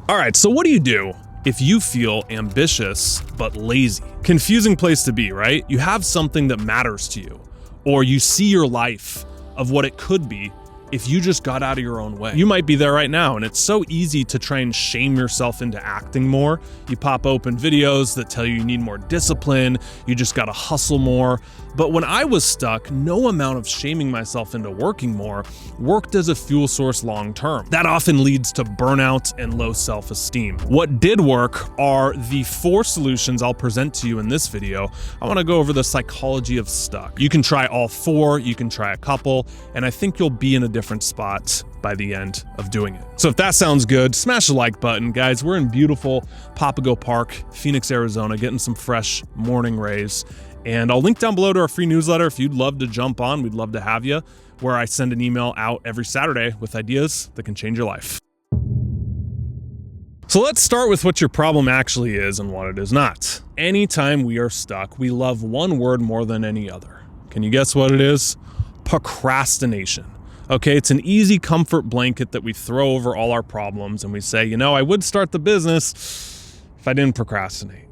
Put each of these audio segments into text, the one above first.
All right, so what do you do if you feel ambitious but lazy? Confusing place to be, right? You have something that matters to you, or you see your life of what it could be if you just got out of your own way. You might be there right now, and it's so easy to try and shame yourself into acting more. You pop open videos that tell you need more discipline, you just gotta hustle more. But when I was stuck, no amount of shaming myself into working more worked as a fuel source long term. That often leads to burnout and low self-esteem. What did work are the 4 solutions I'll present to you in this video. I wanna go over the psychology of stuck. You can try all 4, you can try a couple, and I think you'll be in a different spot by the end of doing it. So if that sounds good, smash the like button. Guys, we're in beautiful Papago Park, Phoenix, Arizona, getting some fresh morning rays. And I'll link down below to our free newsletter if you'd love to jump on. We'd love to have you, where I send an email out every Saturday with ideas that can change your life. So let's start with what your problem actually is and what it is not. Anytime we are stuck, we love one word more than any other. Can you guess what it is? Procrastination. Okay, it's an easy comfort blanket that we throw over all our problems, and we say, you know, I would start the business if I didn't procrastinate.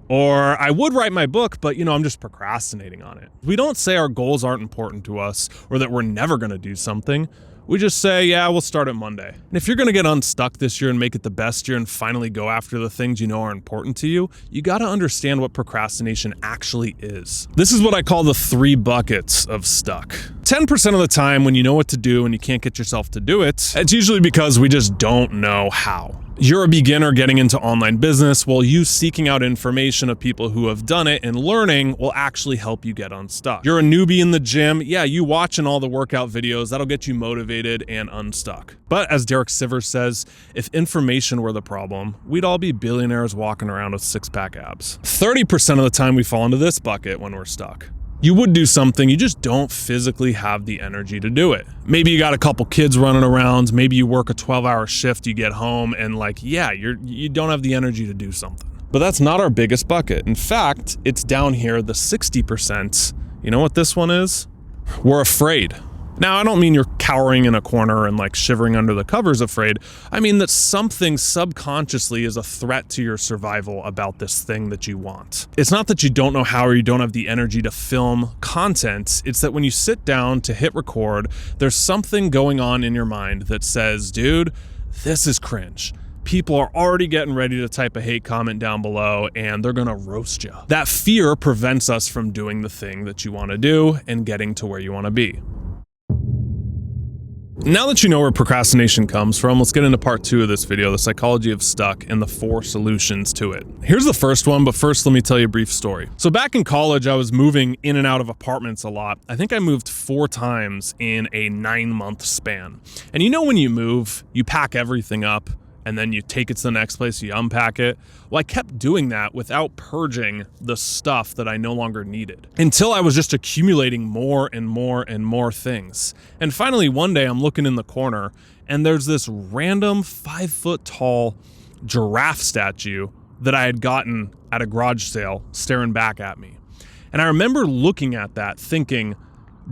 Or I would write my book, but you know, I'm just procrastinating on it. We don't say our goals aren't important to us or that we're never gonna do something. We just say, yeah, we'll start it Monday. And if you're gonna get unstuck this year and make it the best year and finally go after the things you know are important to you, you gotta understand what procrastination actually is. This is what I call the 3 buckets of stuck. 10% of the time when you know what to do and you can't get yourself to do it, it's usually because we just don't know how. You're a beginner getting into online business. Well, you seeking out information of people who have done it and learning will actually help you get unstuck. You're a newbie in the gym. Yeah, you watching all the workout videos, that'll get you motivated and unstuck. But as Derek Sivers says, if information were the problem, we'd all be billionaires walking around with 6-pack abs. 30% of the time we fall into this bucket when we're stuck. You would do something, you just don't physically have the energy to do it. Maybe you got a couple kids running around, maybe you work a 12-hour shift, you get home and like, yeah, you don't have the energy to do something. But that's not our biggest bucket. In fact, it's down here, the 60%. You know what this one is? We're afraid. Now, I don't mean you're cowering in a corner and like shivering under the covers afraid. I mean that something subconsciously is a threat to your survival about this thing that you want. It's not that you don't know how or you don't have the energy to film content. It's that when you sit down to hit record, there's something going on in your mind that says, dude, this is cringe. People are already getting ready to type a hate comment down below and they're gonna roast you. That fear prevents us from doing the thing that you wanna do and getting to where you wanna be. Now that you know where procrastination comes from, let's get into part 2 of this video, the psychology of stuck and the 4 solutions to it. Here's the first one, but first let me tell you a brief story. So back in college, I was moving in and out of apartments a lot. I think I moved 4 times in a 9-month span. And you know when you move, you pack everything up and then you take it to the next place, you unpack it. Well, I kept doing that without purging the stuff that I no longer needed until I was just accumulating more and more and more things. And finally, one day I'm looking in the corner and there's this random 5-foot tall giraffe statue that I had gotten at a garage sale staring back at me. And I remember looking at that thinking,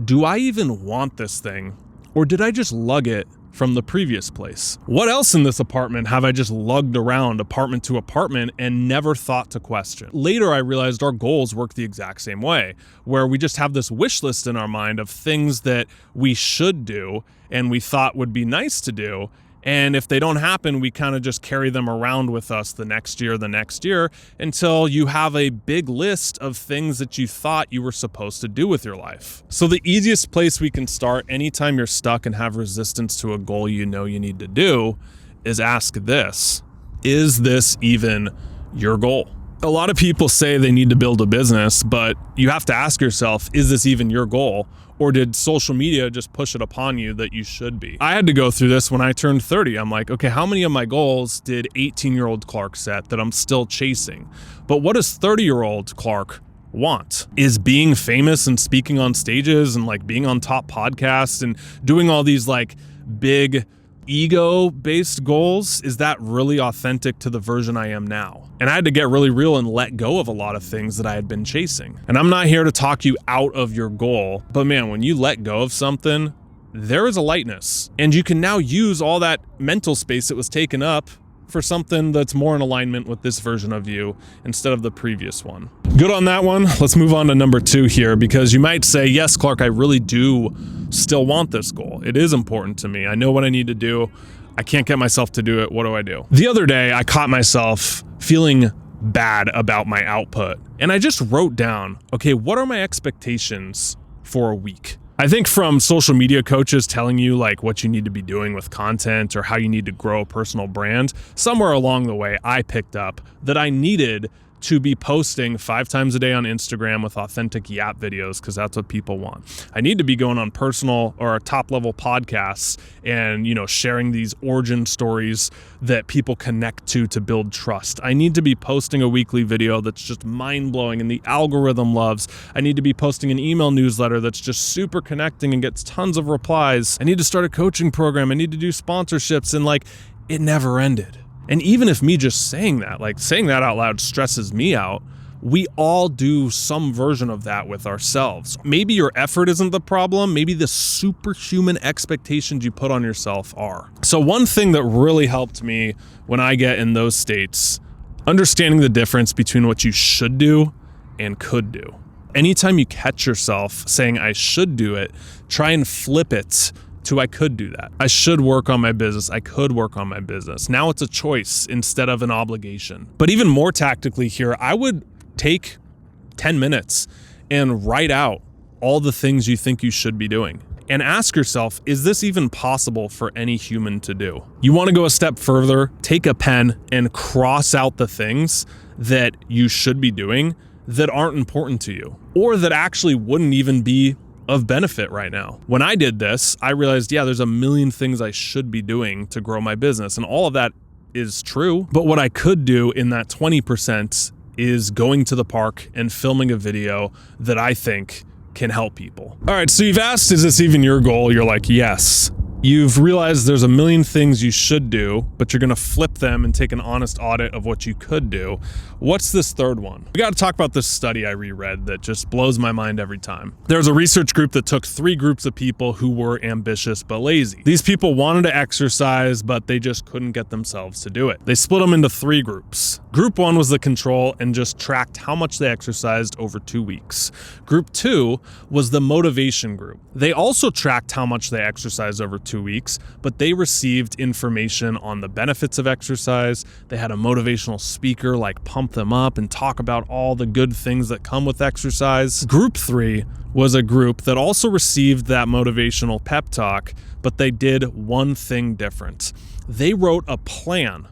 do I even want this thing? Or did I just lug it from the previous place? What else in this apartment have I just lugged around apartment to apartment and never thought to question? Later, I realized our goals work the exact same way, where we just have this wish list in our mind of things that we should do and we thought would be nice to do. And if they don't happen, we kind of just carry them around with us the next year, until you have a big list of things that you thought you were supposed to do with your life. So the easiest place we can start anytime you're stuck and have resistance to a goal you know you need to do is ask this: is this even your goal? A lot of people say they need to build a business, but you have to ask yourself, is this even your goal? Or did social media just push it upon you that you should be? I had to go through this when I turned 30. I'm like, okay, how many of my goals did 18-year-old Clark set that I'm still chasing? But what does 30-year-old Clark want? Is being famous and speaking on stages and like being on top podcasts and doing all these like big ego-based goals, is that really authentic to the version I am now? And I had to get really real and let go of a lot of things that I had been chasing. And I'm not here to talk you out of your goal, but man, when you let go of something, there is a lightness. And you can now use all that mental space that was taken up for something that's more in alignment with this version of you instead of the previous one. Good on that one. Let's move on to number 2 here, because you might say, yes, Clark, I really do still want this goal. It is important to me. I know what I need to do. I can't get myself to do it. What do I do? The other day, I caught myself feeling bad about my output, and I just wrote down, okay, what are my expectations for a week? I think from social media coaches telling you like what you need to be doing with content or how you need to grow a personal brand, somewhere along the way, I picked up that I needed to be posting 5 times a day on Instagram with authentic yap videos, because that's what people want. I need to be going on personal or top level podcasts and, sharing these origin stories that people connect to build trust. I need to be posting a weekly video that's just mind blowing and the algorithm loves. I need to be posting an email newsletter that's just super connecting and gets tons of replies. I need to start a coaching program. I need to do sponsorships, and it never ended. And even if me just saying that out loud stresses me out, we all do some version of that with ourselves. Maybe your effort isn't the problem. Maybe the superhuman expectations you put on yourself are. So one thing that really helped me when I get in those states, understanding the difference between what you should do and could do. Anytime you catch yourself saying, I should do it, try and flip it to I could do that. I should work on my business. I could work on my business. Now it's a choice instead of an obligation. But even more tactically here, I would take 10 minutes and write out all the things you think you should be doing. And ask yourself, is this even possible for any human to do? You want to go a step further, take a pen and cross out the things that you should be doing that aren't important to you, or that actually wouldn't even be of benefit right now. When I did this, I realized, there's a million things I should be doing to grow my business. And all of that is true. But what I could do in that 20% is going to the park and filming a video that I think can help people. All right, so you've asked, is this even your goal? You're like, yes. You've realized there's a million things you should do, but you're gonna flip them and take an honest audit of what you could do. What's this third one? We gotta talk about this study I reread that just blows my mind every time. There's a research group that took 3 groups of people who were ambitious but lazy. These people wanted to exercise, but they just couldn't get themselves to do it. They split them into 3 groups. Group 1 was the control and just tracked how much they exercised over 2 weeks. Group 2 was the motivation group. They also tracked how much they exercised over 2 weeks, but they received information on the benefits of exercise. They had a motivational speaker pump them up and talk about all the good things that come with exercise. Group 3 was a group that also received that motivational pep talk, but they did one thing different. They wrote a plan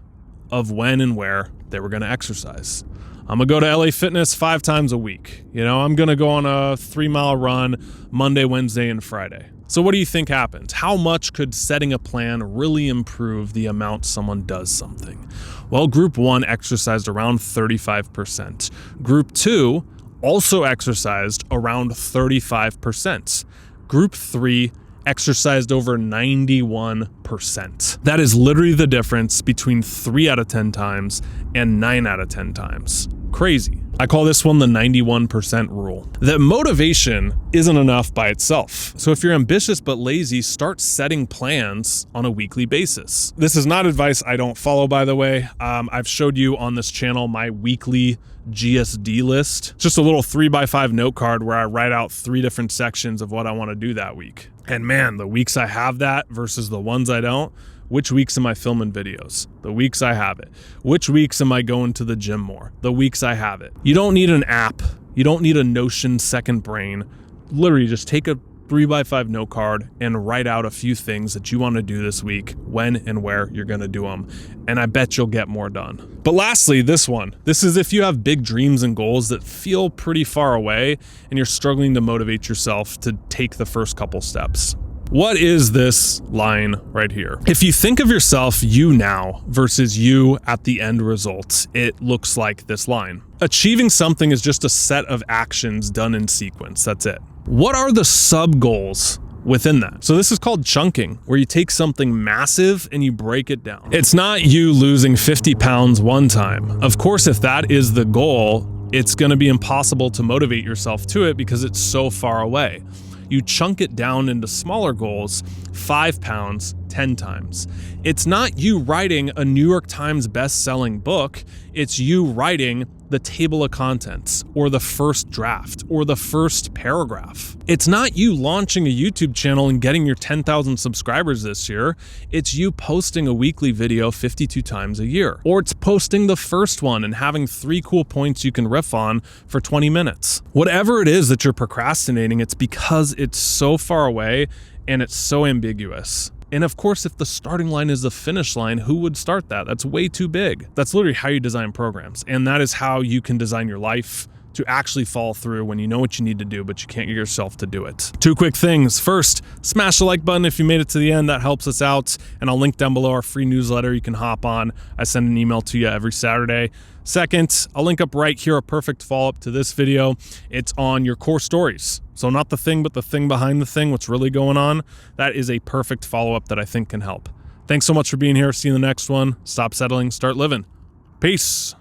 of when and where they were going to exercise. I'm gonna go to LA Fitness 5 times a week. I'm gonna go on a 3-mile run Monday, Wednesday, and Friday. So what do you think happened? How much could setting a plan really improve the amount someone does something? Well, group 1 exercised around 35%. Group 2 also exercised around 35%. Group 3 exercised over 91%. That is literally the difference between 3 out of 10 times and 9 out of 10 times. Crazy. I call this one the 91% rule. That motivation isn't enough by itself. So if you're ambitious but lazy, start setting plans on a weekly basis. This is not advice I don't follow, by the way. I've showed you on this channel my weekly GSD list. Just a little 3x5 note card where I write out 3 different sections of what I want to do that week. And man, the weeks I have that versus the ones I don't, which weeks am I filming videos? The weeks I have it. Which weeks am I going to the gym more? The weeks I have it. You don't need an app. You don't need a Notion second brain. Literally just take a 3x5 note card and write out a few things that you want to do this week, when and where you're going to do them. And I bet you'll get more done. But lastly, this one. This is if you have big dreams and goals that feel pretty far away and you're struggling to motivate yourself to take the first couple steps. What is this line right here? If you think of yourself you now versus you at the end result, it looks like this line. Achieving something is just a set of actions done in sequence. That's it. What are the sub goals within that? So this is called chunking, where you take something massive and you break it down. It's not you losing 50 pounds one time. Of course, if that is the goal, it's going to be impossible to motivate yourself to it because it's so far away. You chunk it down into smaller goals, 5 pounds, 10 times. It's not you writing a New York Times best-selling book, it's you writing the table of contents, or the first draft, or the first paragraph. It's not you launching a YouTube channel and getting your 10,000 subscribers this year, it's you posting a weekly video 52 times a year. Or it's posting the first one and having 3 cool points you can riff on for 20 minutes. Whatever it is that you're procrastinating, it's because it's so far away and it's so ambiguous. And of course, if the starting line is the finish line, who would start that? That's way too big. That's literally how you design programs. And that is how you can design your life to actually follow through when you know what you need to do, but you can't get yourself to do it. 2 quick things. First, smash the like button if you made it to the end. That helps us out. And I'll link down below our free newsletter you can hop on. I send an email to you every Saturday. Second, I'll link up right here a perfect follow-up to this video. It's on your core stories. So not the thing, but the thing behind the thing, what's really going on. That is a perfect follow-up that I think can help. Thanks so much for being here. See you in the next one. Stop settling, start living. Peace.